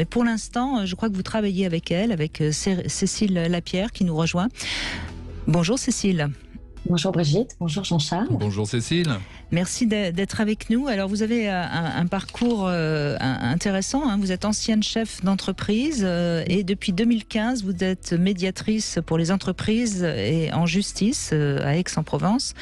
Mais pour l'instant, je crois que vous travaillez avec elle, avec Cécile Lapierre qui nous rejoint. Bonjour Cécile. Bonjour Brigitte, bonjour Jean-Charles. Bonjour Cécile. Merci d'être avec nous. Alors vous avez un parcours intéressant, hein. Vous êtes ancienne chef d'entreprise et depuis 2015 vous êtes médiatrice pour les entreprises et en justice à Aix-en-Provence.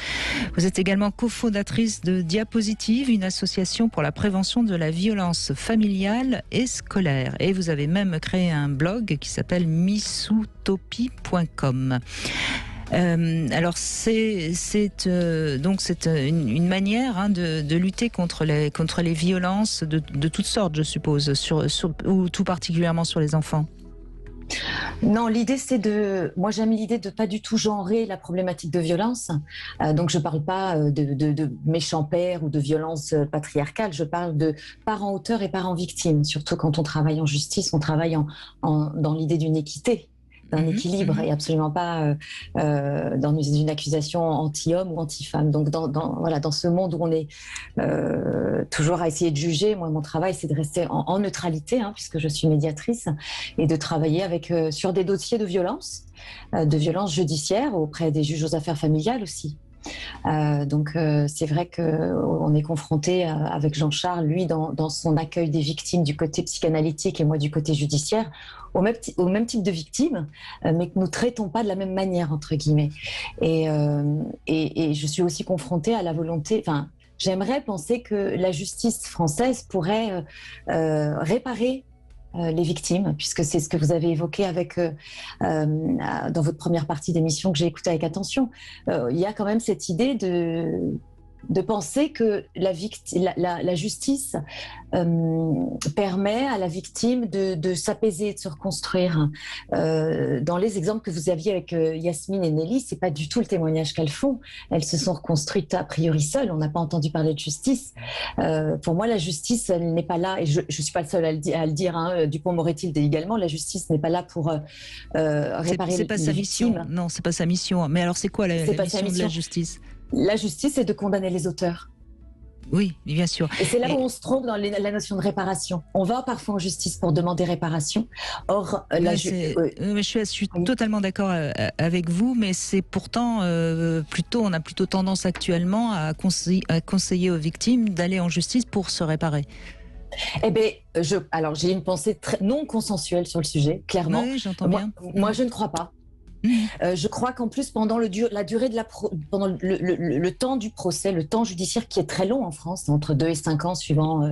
Vous êtes également cofondatrice de Diapositive, une association pour la prévention de la violence familiale et scolaire. Et vous avez même créé un blog qui s'appelle missoutopie.com. Alors c'est une manière de lutter contre les violences de toutes sortes, je suppose, ou tout particulièrement sur les enfants. Non, l'idée moi j'aime l'idée de pas du tout genrer la problématique de violence. Donc je parle pas de méchants pères ou de violence patriarcale. Je parle de parents auteurs et parents victimes. Surtout quand on travaille en justice, on travaille dans l'idée d'une équité, d'un équilibre et absolument pas dans une accusation anti-homme ou anti-femme. Donc dans ce monde où on est toujours à essayer de juger, moi mon travail c'est de rester en neutralité, hein, puisque je suis médiatrice, et de travailler sur des dossiers de violence judiciaire auprès des juges aux affaires familiales aussi. C'est vrai qu'on est confronté avec Jean-Charles, lui dans son accueil des victimes du côté psychanalytique et moi du côté judiciaire, au même type de victimes, mais que nous traitons pas de la même manière entre guillemets. Et je suis aussi confrontée à la volonté. Enfin, j'aimerais penser que la justice française pourrait réparer les victimes, puisque c'est ce que vous avez évoqué dans votre première partie d'émission que j'ai écoutée avec attention. Il y a quand même cette idée de penser que la justice permet à la victime de s'apaiser, de se reconstruire. Dans les exemples que vous aviez avec Yasmine et Nelly, c'est pas du tout le témoignage qu'elles font. Elles se sont reconstruites a priori seules. On n'a pas entendu parler de justice. Pour moi, la justice, elle n'est pas là, et je suis pas le seul à le dire. Hein, Dupond-Moretti également. La justice n'est pas là pour réparer les victimes. Non, c'est pas sa mission. Mais alors, c'est quoi la mission de la justice ? La justice, c'est de condamner les auteurs. Oui, bien sûr. Et c'est là où on se trompe dans la notion de réparation. On va parfois en justice pour demander réparation. Or, je suis totalement d'accord avec vous, mais c'est pourtant on a plutôt tendance actuellement à conseiller aux victimes d'aller en justice pour se réparer. Eh bien, j'ai une pensée très non consensuelle sur le sujet, clairement. Oui, j'entends bien. Moi, je ne crois pas. Je crois qu'en plus, pendant la durée pendant le temps du procès, le temps judiciaire qui est très long en France, entre 2 et 5 ans suivant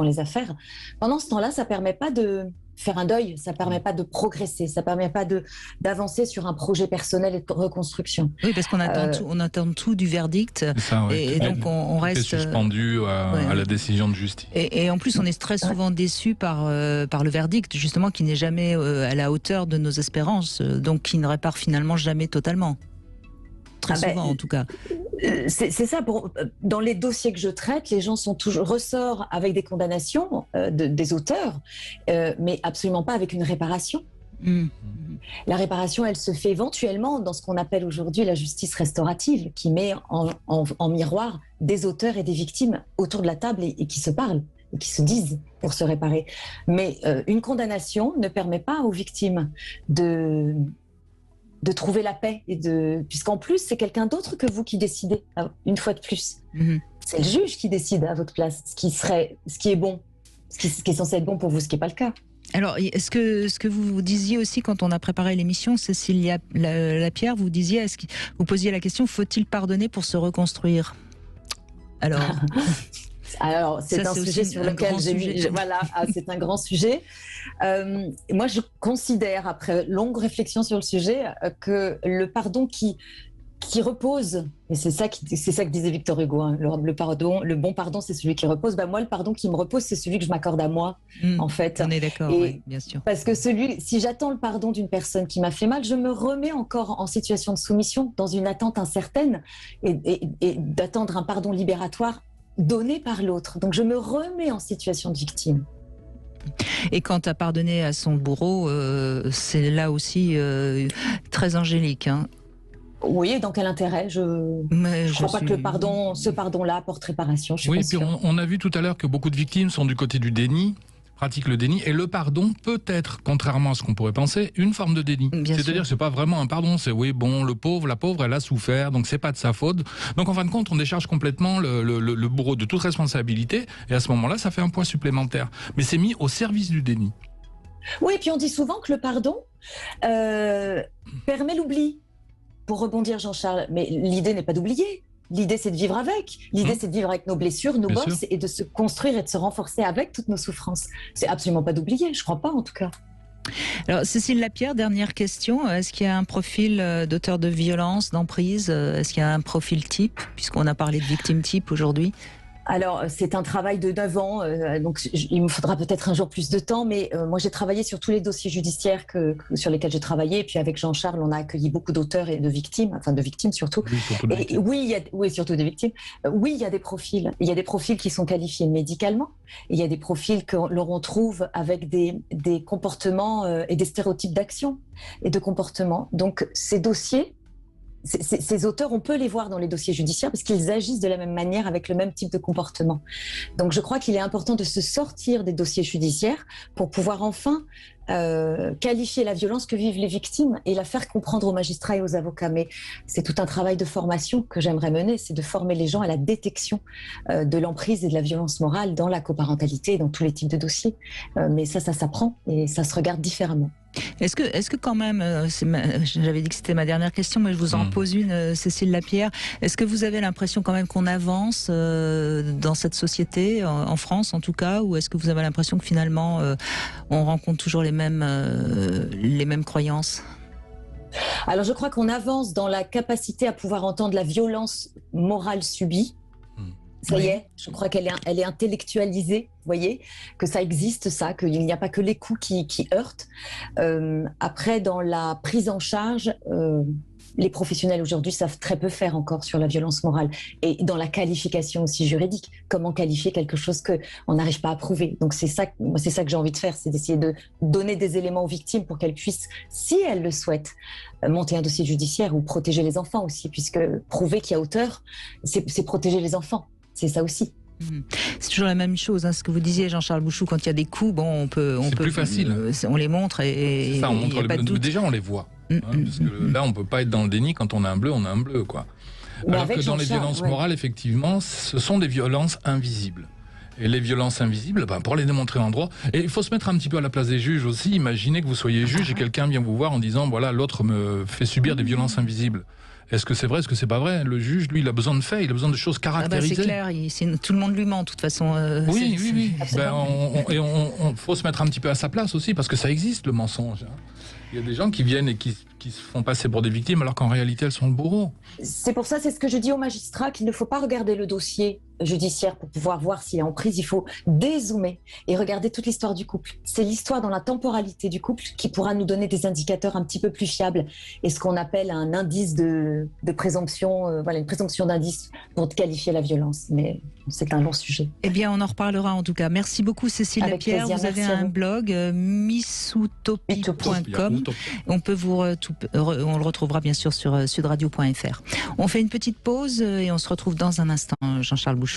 les affaires, pendant ce temps-là, ça permet pas de faire un deuil, ça permet pas de progresser, ça permet pas d'avancer sur un projet personnel et de reconstruction. Oui, parce qu'on attend tout du verdict, et donc on reste suspendu à la décision de justice. Et en plus, on est très souvent déçu par le verdict, justement, qui n'est jamais à la hauteur de nos espérances, donc qui ne répare finalement jamais totalement. Très souvent, en tout cas. C'est ça. Dans les dossiers que je traite, les gens ressortent avec des condamnations des auteurs, mais absolument pas avec une réparation. La réparation, elle se fait éventuellement dans ce qu'on appelle aujourd'hui la justice restaurative, qui met en miroir des auteurs et des victimes autour de la table et qui se parlent et qui se disent pour se réparer. Mais une condamnation ne permet pas aux victimes de trouver la paix, puisqu'en plus, c'est quelqu'un d'autre que vous qui décidez, une fois de plus. C'est le juge qui décide à votre place ce qui est bon, ce qui est censé être bon pour vous, ce qui n'est pas le cas. Alors, ce que vous disiez aussi quand on a préparé l'émission, Cécile Lapierre, vous posiez la question, faut-il pardonner pour se reconstruire ? Alors, c'est un sujet sur lequel c'est un grand sujet. Moi, je considère, après longue réflexion sur le sujet, que le pardon qui repose, et c'est ça que disait Victor Hugo, hein, le bon pardon, c'est celui qui repose. Moi, le pardon qui me repose, c'est celui que je m'accorde à moi, en fait. On est d'accord, oui, bien sûr. Parce que si j'attends le pardon d'une personne qui m'a fait mal, je me remets encore en situation de soumission, dans une attente incertaine, et d'attendre un pardon libératoire donné par l'autre. Donc je me remets en situation de victime. Et quant à pardonner à son bourreau, c'est là aussi très angélique. Hein. Oui, et dans quel intérêt ? Je ne crois pas que ce pardon-là apporte réparation. Oui, puis on a vu tout à l'heure que beaucoup de victimes sont du côté du déni. pratique le déni. Et le pardon peut être, contrairement à ce qu'on pourrait penser, une forme de déni. C'est-à-dire que c'est pas vraiment un pardon, c'est oui, bon, la pauvre, elle a souffert, donc c'est pas de sa faute. Donc en fin de compte, on décharge complètement le bourreau de toute responsabilité, et à ce moment-là, ça fait un poids supplémentaire. Mais c'est mis au service du déni. Oui, et puis on dit souvent que le pardon permet l'oubli. Pour rebondir, Jean-Charles, mais l'idée n'est pas d'oublier. L'idée, c'est de vivre avec. L'idée, c'est de vivre avec nos blessures, nos bosses, et de se construire et de se renforcer avec toutes nos souffrances. C'est absolument pas d'oublier, je crois pas en tout cas. Alors, Cécile Lapierre, dernière question. Est-ce qu'il y a un profil d'auteur de violence, d'emprise? Est-ce qu'il y a un profil type, puisqu'on a parlé de victime type aujourd'hui? Alors, c'est un travail de 9 ans, donc il me faudra peut-être un jour plus de temps, mais moi j'ai travaillé sur tous les dossiers judiciaires sur lesquels j'ai travaillé, et puis avec Jean-Charles, on a accueilli beaucoup d'auteurs et de victimes, enfin de victimes surtout. Oui, surtout des victimes. Oui, surtout des victimes. Oui, il y a des profils. Il y a des profils qui sont qualifiés médicalement, et il y a des profils que l'on trouve avec des comportements et des stéréotypes d'action et de comportement. Donc ces dossiers, ces auteurs, on peut les voir dans les dossiers judiciaires parce qu'ils agissent de la même manière avec le même type de comportement. Donc je crois qu'il est important de se sortir des dossiers judiciaires pour pouvoir enfin qualifier la violence que vivent les victimes et la faire comprendre aux magistrats et aux avocats. Mais c'est tout un travail de formation que j'aimerais mener, c'est de former les gens à la détection de l'emprise et de la violence morale dans la coparentalité et dans tous les types de dossiers. Mais ça s'apprend et ça se regarde différemment. Est-ce que quand même, j'avais dit que c'était ma dernière question, mais je vous en pose une, Cécile Lapierre. Est-ce que vous avez l'impression quand même qu'on avance dans cette société, en France en tout cas, ou est-ce que vous avez l'impression que finalement on rencontre toujours les mêmes croyances? Alors je crois qu'on avance dans la capacité à pouvoir entendre la violence morale subie. Ça y est, je crois qu'elle est intellectualisée, vous voyez, que ça existe, ça, qu'il n'y a pas que les coups qui heurtent. Après, dans la prise en charge, les professionnels aujourd'hui savent très peu faire encore sur la violence morale. Et dans la qualification aussi juridique, comment qualifier quelque chose qu'on n'arrive pas à prouver. Donc c'est ça que j'ai envie de faire, c'est d'essayer de donner des éléments aux victimes pour qu'elles puissent, si elles le souhaitent, monter un dossier judiciaire ou protéger les enfants aussi, puisque prouver qu'il y a auteur, c'est protéger les enfants. C'est ça aussi. C'est toujours la même chose, hein, ce que vous disiez, Jean-Charles Bouchou, quand il y a des coups, bon, on peut plus facile. On les montre et ça, on montre déjà on les voit. Parce que là, on peut pas être dans le déni. Quand on a un bleu, on a un bleu, quoi. Alors que dans les violences morales, effectivement, ce sont des violences invisibles. Et les violences invisibles, pour les démontrer en droit, et il faut se mettre un petit peu à la place des juges aussi. Imaginez que vous soyez juge et quelqu'un vient vous voir en disant, voilà, l'autre me fait subir des violences invisibles. Est-ce que c'est vrai, est-ce que c'est pas vrai? Le juge, lui, il a besoin de faits, il a besoin de choses caractérisées. C'est clair, tout le monde lui ment, de toute façon. Oui. Il faut se mettre un petit peu à sa place aussi, parce que ça existe, le mensonge. Il y a des gens qui viennent et qui se font passer pour des victimes, alors qu'en réalité, elles sont le bourreau. C'est pour ça, c'est ce que je dis aux magistrats, qu'il ne faut pas regarder le dossier judiciaire pour pouvoir voir s'il est en prise. Il faut dézoomer et regarder toute l'histoire du couple. C'est l'histoire dans la temporalité du couple qui pourra nous donner des indicateurs un petit peu plus fiables et ce qu'on appelle un indice de présomption, une présomption d'indice pour qualifier la violence. Mais c'est un long sujet. Eh bien, on en reparlera en tout cas. Merci beaucoup, Cécile Lapierre. Vous avez un blog, missutopie.com. On le retrouvera bien sûr sur sudradio.fr. On fait une petite pause et on se retrouve dans un instant, Jean-Charles Bouchou.